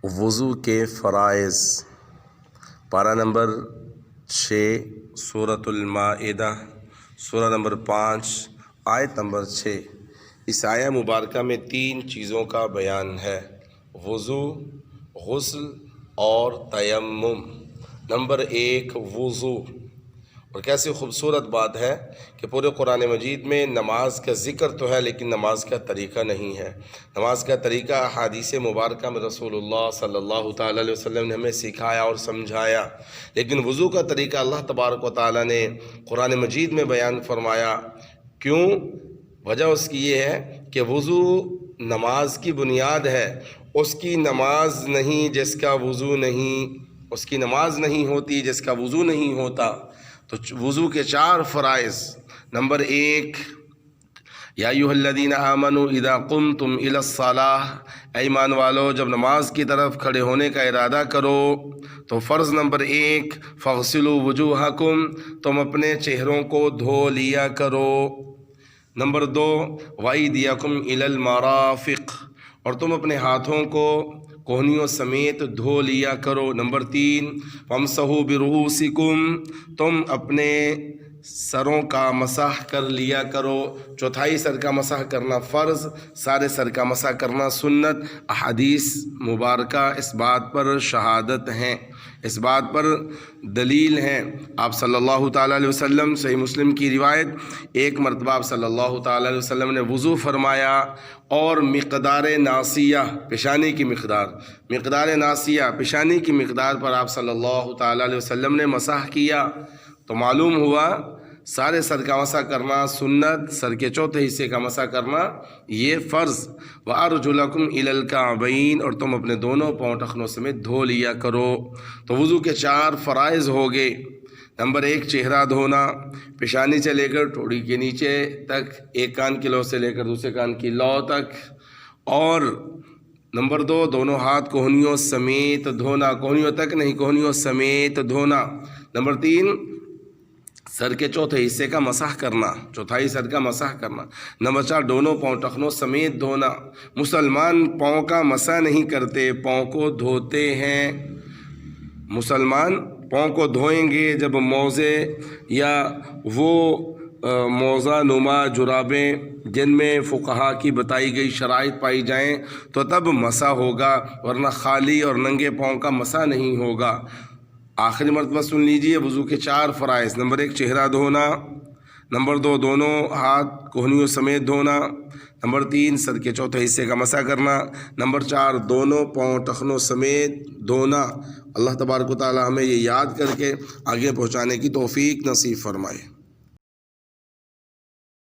وضو کے فرائض، پارہ نمبر 6 سورۃ المائدہ، سورہ نمبر 5 آیت نمبر 6۔ اس آیہ مبارکہ میں 3 چیزوں کا بیان ہے: وضو، غسل اور تیمم۔ نمبر 1 وضو۔ اور کیسی خوبصورت بات ہے کہ پورے قرآن مجید میں نماز کا ذکر تو ہے لیکن نماز کا طریقہ نہیں ہے۔ نماز کا طریقہ احادیث مبارکہ میں رسول اللہ صلی اللہ تعالیٰ علیہ وسلم نے ہمیں سکھایا اور سمجھایا، لیکن وضو کا طریقہ اللہ تبارک و تعالیٰ نے قرآن مجید میں بیان فرمایا۔ کیوں؟ وجہ اس کی یہ ہے کہ وضو نماز کی بنیاد ہے۔ اس کی نماز نہیں جس کا وضو نہیں، اس کی نماز نہیں ہوتی جس کا وضو نہیں ہوتا۔ تو وضو کے 4 فرائض۔ نمبر 1، یا ایھا الذین آمنوا اذا قمتم الی الصلاۃ، اے ایمان والو جب نماز کی طرف کھڑے ہونے کا ارادہ کرو تو فرض نمبر 1 فاغسلوا وجوہکم، تم اپنے چہروں کو دھو لیا کرو۔ نمبر 2 وایدیکم الی المرافق، اور تم اپنے ہاتھوں کو کوہنیوں سمیت دھو لیا کرو۔ نمبر 3 وامسحوا برؤوسکم، تم اپنے سروں کا مسح کر لیا کرو۔ چوتھائی سر کا مسح کرنا فرض، سارے سر کا مسح کرنا سنت۔ احادیث مبارکہ اس بات پر شہادت ہیں، اس بات پر دلیل ہیں۔ آپ صلی اللہ تعالیٰ علیہ وسلم، صحیح مسلم کی روایت، ایک مرتبہ آپ صلی اللہ تعالیٰ علیہ وسلم نے وضو فرمایا اور مقدار ناسیہ، پیشانی کی مقدار ناسیہ، پیشانی کی مقدار پر آپ صلی اللہ تعالیٰ علیہ وسلم نے مسح کیا۔ تو معلوم ہوا سارے سر کا مسح کرنا سنت، سر کے چوتھے حصے کا مسح کرنا یہ فرض۔ وَأَرْجُلَكُمْ إِلَى الْكَعْبَيْنِ، اور تم اپنے دونوں پاؤں ٹخنوں سمیت دھو لیا کرو۔ تو وضو کے 4 فرائض ہو گئے۔ نمبر 1 چہرہ دھونا، پیشانی سے لے کر ٹھوڑی کے نیچے تک، ایک کان کی لو سے لے کر دوسرے کان کی لو تک۔ اور نمبر 2 دونوں ہاتھ کوہنیوں سمیت دھونا، کوہنیوں تک نہیں، کوہنیوں سمیت دھونا۔ نمبر 3 سر کے چوتھے حصے کا مسح کرنا، چوتھائی سر کا مسح کرنا۔ نمبر 4 دونوں پاؤں ٹخنوں سمیت دھونا۔ مسلمان پاؤں کا مسح نہیں کرتے، پاؤں کو دھوتے ہیں۔ مسلمان پاؤں کو دھوئیں گے جب موزے یا وہ موزہ نما جرابیں جن میں فقہا کی بتائی گئی شرائط پائی جائیں تو تب مسح ہوگا، ورنہ خالی اور ننگے پاؤں کا مسح نہیں ہوگا۔ آخری مرتبہ سن لیجئے وضو کے 4 فرائض۔ نمبر 1 چہرہ دھونا، نمبر 2 دونوں ہاتھ کوہنیوں سمیت دھونا، نمبر 3 سر کے چوتھے حصے کا مسح کرنا، نمبر 4 دونوں پاؤں ٹخنوں سمیت دھونا۔ اللہ تبارک و تعالی ہمیں یہ یاد کر کے آگے پہنچانے کی توفیق نصیب فرمائے۔